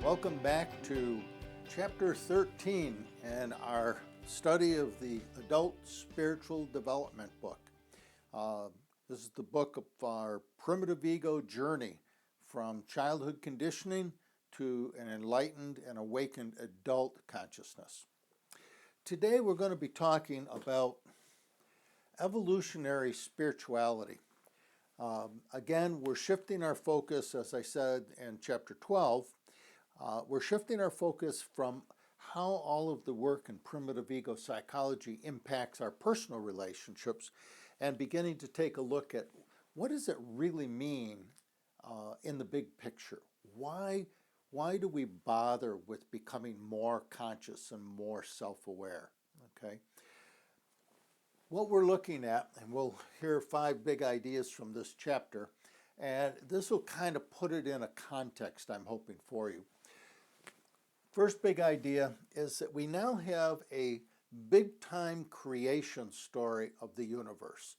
Welcome back to Chapter 13 in our study of the Adult Spiritual Development book. This is the book of our primitive ego journey from childhood conditioning to an enlightened and awakened adult consciousness. Today we're going to be talking about evolutionary spirituality. Again, we're shifting our focus, as I said in Chapter 12, we're shifting our focus from how all of the work in primitive ego psychology impacts our personal relationships and beginning to take a look at what does it really mean in the big picture. Why do we bother with becoming more conscious and more self-aware? Okay. What we're looking at, and we'll hear 5 big ideas from this chapter, and this will kind of put it in a context I'm hoping for you. First big idea is that we now have a big-time creation story of the universe.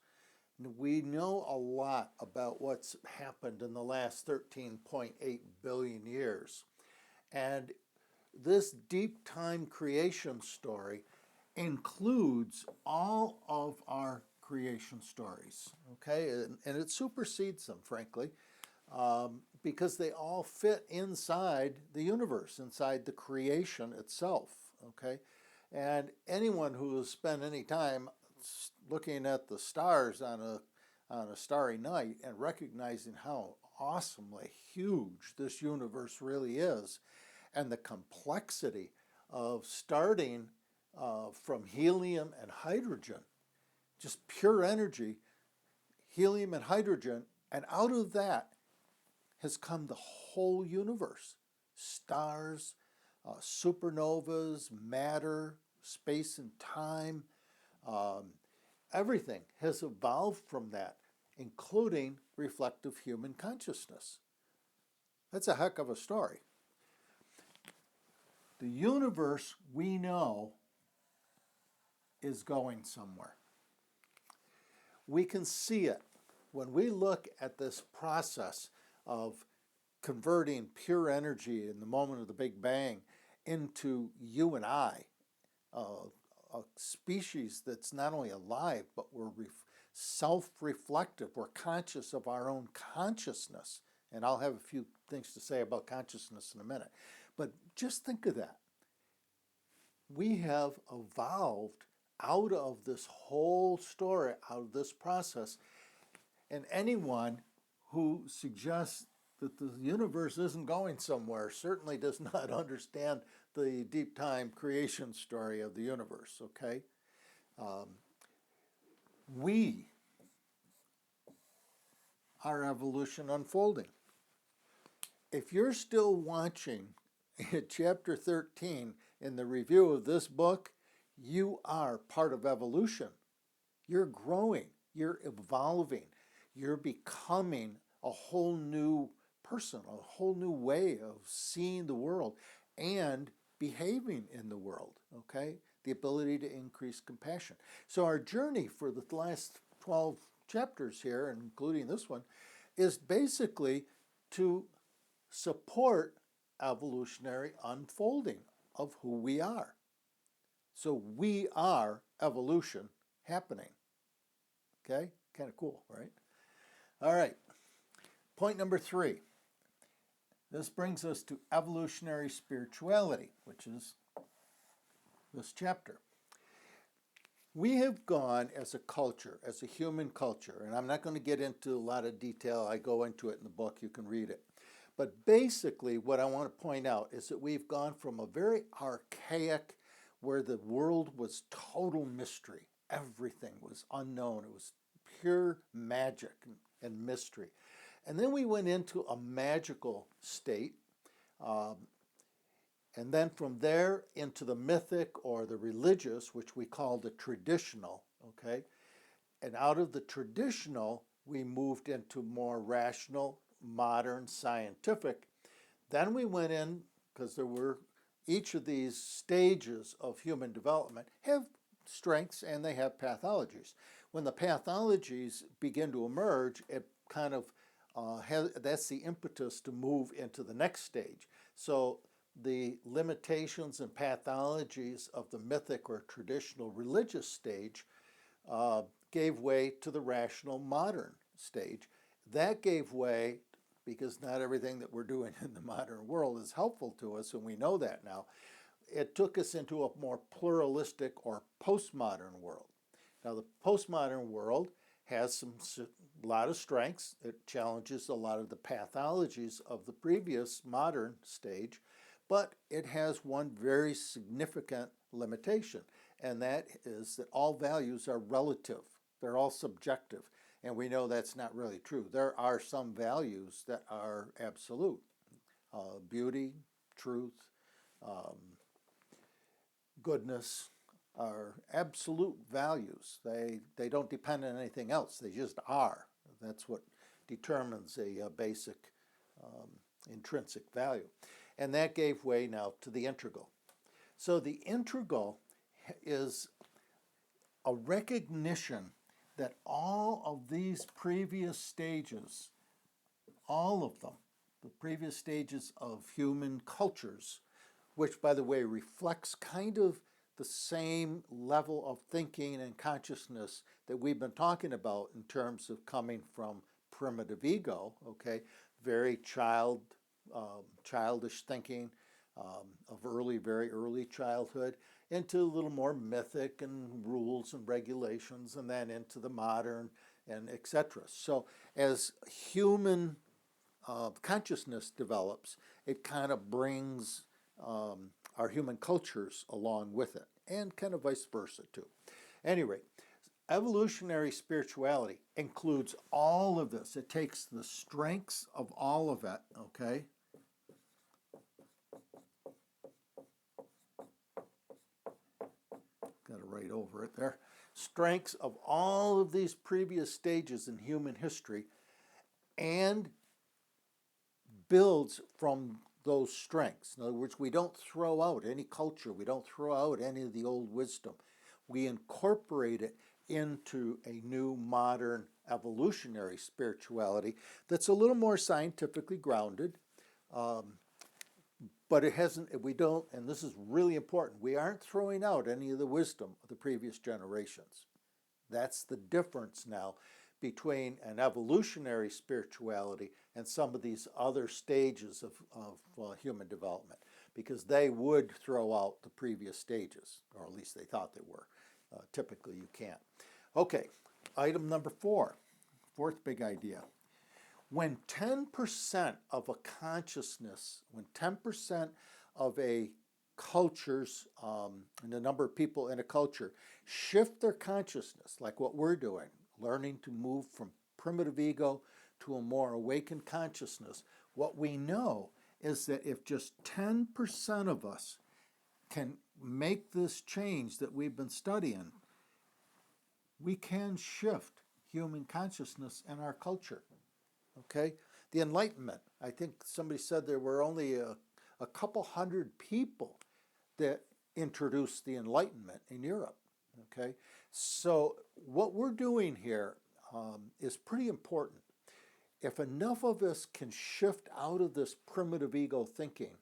We know a lot about what's happened in the last 13.8 billion years. And this deep time creation story includes all of our creation stories, okay? And it supersedes them, frankly, because they all fit inside the universe, inside the creation itself, okay? And anyone who has spent any time looking at the stars on a starry night and recognizing how awesomely huge this universe really is, and the complexity of starting from helium and hydrogen, just pure energy, helium and hydrogen, and out of that has come the whole universe. Stars, supernovas, matter, space and time, everything has evolved from that, including reflective human consciousness. That's a heck of a story. The universe we know is going somewhere. We can see it when we look at this process of converting pure energy in the moment of the Big Bang into you and I, a species that's not only alive, but we're self-reflective. We're conscious of our own consciousness. And I'll have a few things to say about consciousness in a minute. But just think of that. We have evolved out of this whole story, out of this process. And anyone who suggests that the universe isn't going somewhere certainly does not understand the deep time creation story of the universe, okay? We are evolution unfolding. If you're still watching Chapter 13 in the review of this book, you are part of evolution. You're growing, you're evolving, you're becoming a whole new person, a whole new way of seeing the world and behaving in the world, okay? The ability to increase compassion. So our journey for the last 12 chapters here, including this one, is basically to support evolutionary unfolding of who we are. So we are evolution happening. Okay? Kind of cool, right? All right. Point number 3. This brings us to evolutionary spirituality, which is this chapter. We have gone as a culture, as a human culture, and I'm not going to get into a lot of detail. I go into it in the book. You can read it. But basically, what I want to point out is that we've gone from a very archaic, where the world was total mystery. Everything was unknown. It was pure magic and mystery. And then we went into a magical state. And then from there into the mythic or the religious, which we call the traditional, okay? And out of the traditional, we moved into more rational, modern, scientific. Then we went in, because there were each of these stages of human development have strengths and they have pathologies. When the pathologies begin to emerge, it kind of that's the impetus to move into the next stage. So the limitations and pathologies of the mythic or traditional religious stage gave way to the rational modern stage. That gave way, because not everything that we're doing in the modern world is helpful to us, and we know that now. It took us into a more pluralistic or postmodern world. Now, the postmodern world has a lot of strengths. It challenges a lot of the pathologies of the previous modern stage, but it has one very significant limitation, and that is that all values are relative. They're all subjective, and we know that's not really true. There are some values that are absolute. Beauty, truth, goodness are absolute values. They don't depend on anything else. They just are. That's what determines a basic intrinsic value. And that gave way now to the integral. So the integral is a recognition that all of these previous stages, all of them, the previous stages of human cultures, which, by the way, reflects kind of the same level of thinking and consciousness that we've been talking about in terms of coming from primitive ego, okay, very childish thinking of very early childhood, into a little more mythic and rules and regulations, and then into the modern and etc. So as human consciousness develops, it kind of brings our human cultures along with it, and kind of vice versa too. Anyway, evolutionary spirituality includes all of this. It takes the strengths of all of it, okay? Got to write over it there. Strengths of all of these previous stages in human history, and builds from those strengths. In other words, we don't throw out any culture. We don't throw out any of the old wisdom. We incorporate it into a new modern evolutionary spirituality that's a little more scientifically grounded. But it hasn't, we don't, and this is really important, we aren't throwing out any of the wisdom of the previous generations. That's the difference now between an evolutionary spirituality and some of these other stages of human development, because they would throw out the previous stages, or at least they thought they were. Typically you can't. Okay, item number 4, fourth big idea. When 10% of a consciousness, when 10% of a culture's, and the number of people in a culture shift their consciousness, like what we're doing, learning to move from primitive ego to a more awakened consciousness, what we know is that if just 10% of us can make this change that we've been studying, we can shift human consciousness in our culture. Okay? The Enlightenment, I think somebody said there were only a couple hundred people that introduced the Enlightenment in Europe. Okay? So what we're doing here is pretty important. If enough of us can shift out of this primitive ego thinking,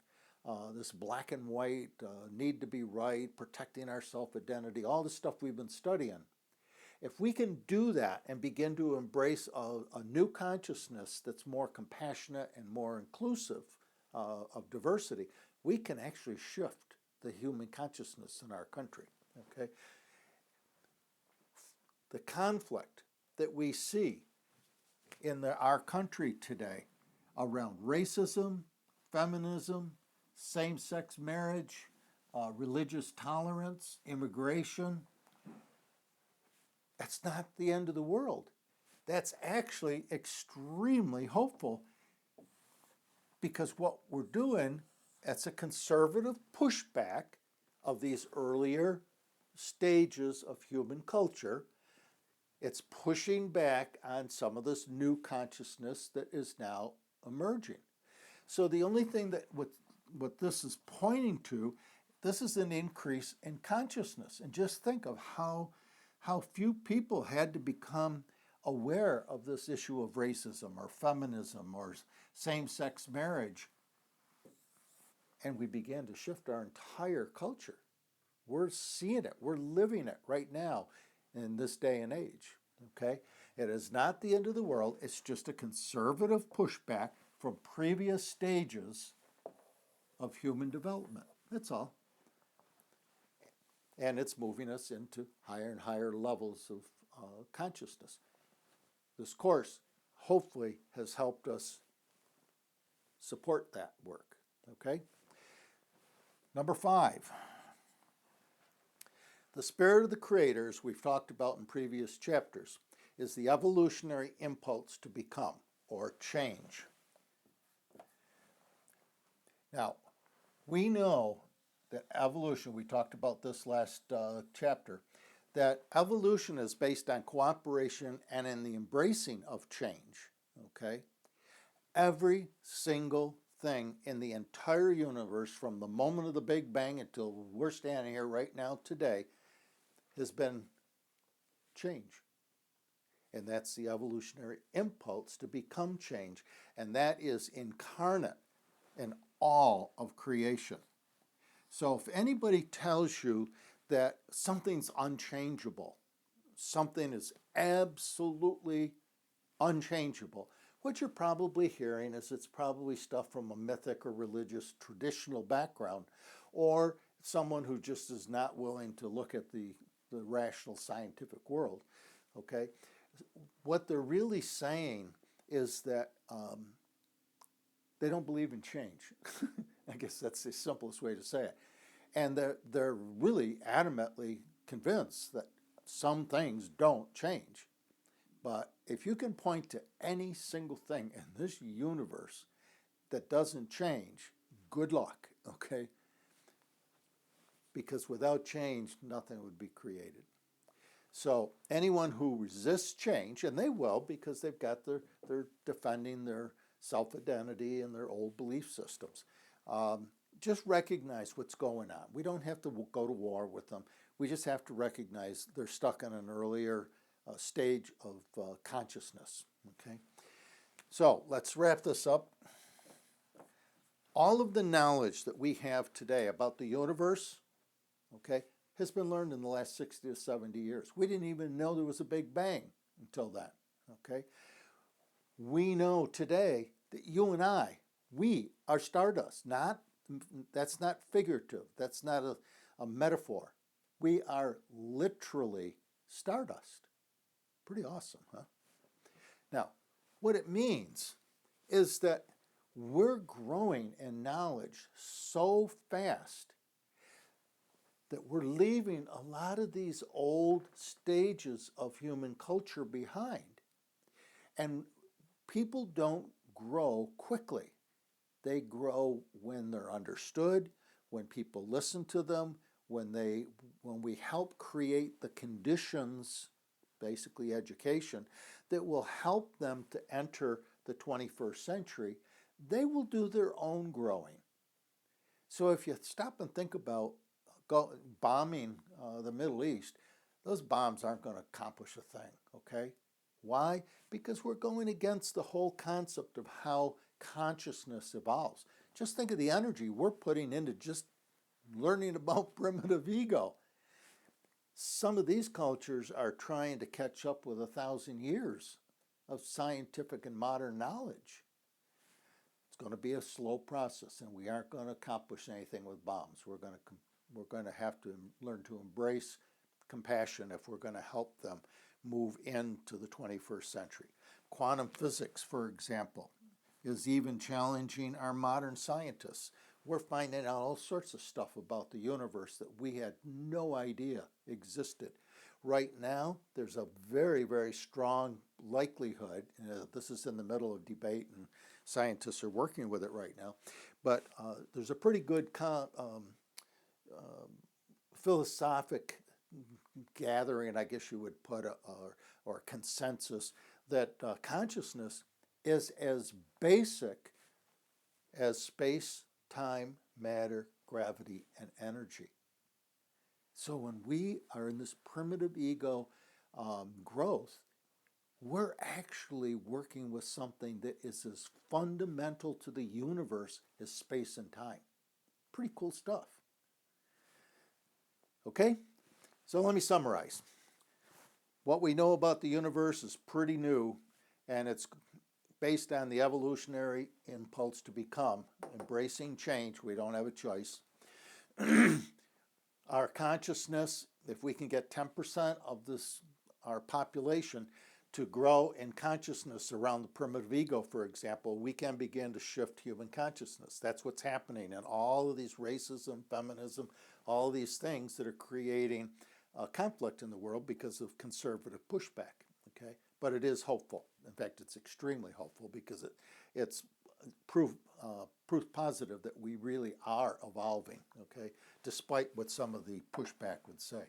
this black and white, need to be right, protecting our self-identity, all the stuff we've been studying, if we can do that and begin to embrace a new consciousness that's more compassionate and more inclusive of diversity, we can actually shift the human consciousness in our country. Okay? The conflict that we see in our country today around racism, feminism, same-sex marriage, religious tolerance, immigration, that's not the end of the world. That's actually extremely hopeful, because what we're doing, it's a conservative pushback of these earlier stages of human culture. It's pushing back on some of this new consciousness that is now emerging. So the only thing that what this is pointing to, this is an increase in consciousness. And just think of how few people had to become aware of this issue of racism or feminism or same-sex marriage And we began to shift our entire culture. We're seeing it. We're living it right now in this day and age. Okay? It is not the end of the world. It's just a conservative pushback from previous stages of human development. That's all. And it's moving us into higher and higher levels of consciousness. This course hopefully has helped us support that work. Okay? Number 5. The spirit of the creators we've talked about in previous chapters is the evolutionary impulse to become or change. Now, we know that evolution, we talked about this last chapter, that evolution is based on cooperation and in the embracing of change. Okay? Every single thing in the entire universe, from the moment of the Big Bang until we're standing here right now today, has been change. And that's the evolutionary impulse to become change. And that is incarnate in all of creation. So if anybody tells you that something's unchangeable, something is absolutely unchangeable, what you're probably hearing is it's probably stuff from a mythic or religious traditional background, or someone who just is not willing to look at the rational scientific world. Okay? What they're really saying is that they don't believe in change. I guess that's the simplest way to say it. And they're really adamantly convinced that some things don't change. But if you can point to any single thing in this universe that doesn't change, good luck, okay? Because without change, nothing would be created. So anyone who resists change, and they will because they're defending their self-identity and their old belief systems, just recognize what's going on. We don't have to go to war with them. We just have to recognize they're stuck in an earlier stage of consciousness. Okay, so let's wrap this up. All of the knowledge that we have today about the universe, okay, has been learned in the last 60 to 70 years. We didn't even know there was a Big Bang until then. Okay, we know today that you and I, we are stardust. That's not figurative. That's not a metaphor. We are literally stardust. Pretty awesome, huh? Now, what it means is that we're growing in knowledge so fast that we're leaving a lot of these old stages of human culture behind. And people don't grow quickly. They grow when they're understood, when people listen to them, when we help create the conditions, basically education, that will help them to enter the 21st century. They will do their own growing. So if you stop and think about bombing the Middle East, those bombs aren't going to accomplish a thing, okay? Why? Because we're going against the whole concept of how consciousness evolves. Just think of the energy we're putting into just learning about primitive ego. Some of these cultures are trying to catch up with 1,000 years of scientific and modern knowledge. It's going to be a slow process, and we aren't going to accomplish anything with bombs. We're going to have to learn to embrace compassion if we're going to help them move into the 21st century. Quantum physics, for example, is even challenging our modern scientists. We're finding out all sorts of stuff about the universe that we had no idea existed. Right now, there's a very, very strong likelihood, this is in the middle of debate and scientists are working with it right now, but there's a pretty good philosophic gathering, I guess you would put, or consensus, that consciousness is as basic as space, time, matter, gravity, and energy. So when we are in this primitive ego growth, we're actually working with something that is as fundamental to the universe as space and time. pretty cool stuff. Okay, so let me summarize. What we know about the universe is pretty new, and it's based on the evolutionary impulse to become, embracing change. We don't have a choice. Our consciousness, if we can get 10% of our population to grow in consciousness around the primitive ego, for example, we can begin to shift human consciousness. That's what's happening in all of these racism, feminism, all these things that are creating conflict in the world because of conservative pushback. Okay, but it is hopeful. In fact, it's extremely hopeful because it's proof positive that we really are evolving. Okay, despite what some of the pushback would say.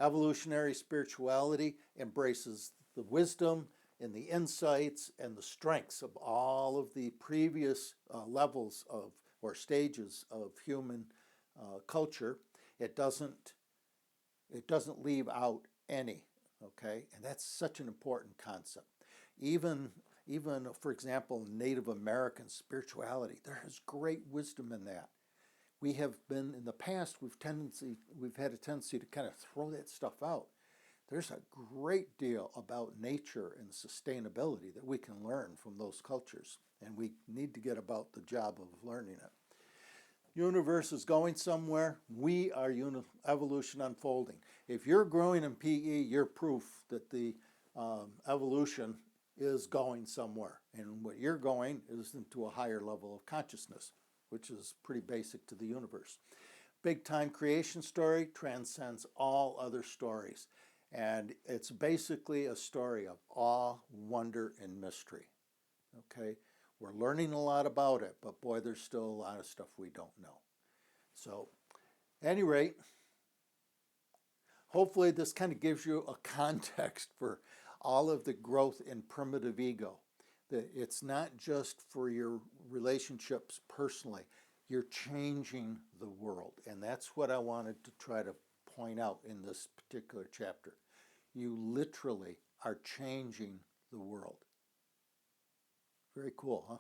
Evolutionary spirituality embraces the wisdom and the insights and the strengths of all of the previous levels of or stages of human culture. It doesn't leave out any. Okay, and that's such an important concept. Even for example, Native American spirituality, there is great wisdom in that. We have been in the past, we've had a tendency to kind of throw that stuff out. There's a great deal about nature and sustainability that we can learn from those cultures, and we need to get about the job of learning it. Universe is going somewhere. We are evolution unfolding. If you're growing in PE, you're proof that the evolution is going somewhere. And what you're going is into a higher level of consciousness, which is pretty basic to the universe. Big time creation story transcends all other stories. And it's basically a story of awe, wonder, and mystery. Okay? We're learning a lot about it, but boy, there's still a lot of stuff we don't know. So, at any rate, hopefully this kind of gives you a context for all of the growth in primitive ego. That it's not just for your relationships personally. You're changing the world. And that's what I wanted to try to point out in this particular chapter. You literally are changing the world. Very cool, huh?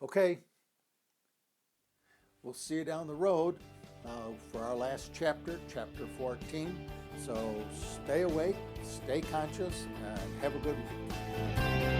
Okay. We'll see you down the road for our last chapter, chapter 14. So stay awake, stay conscious, and have a good week.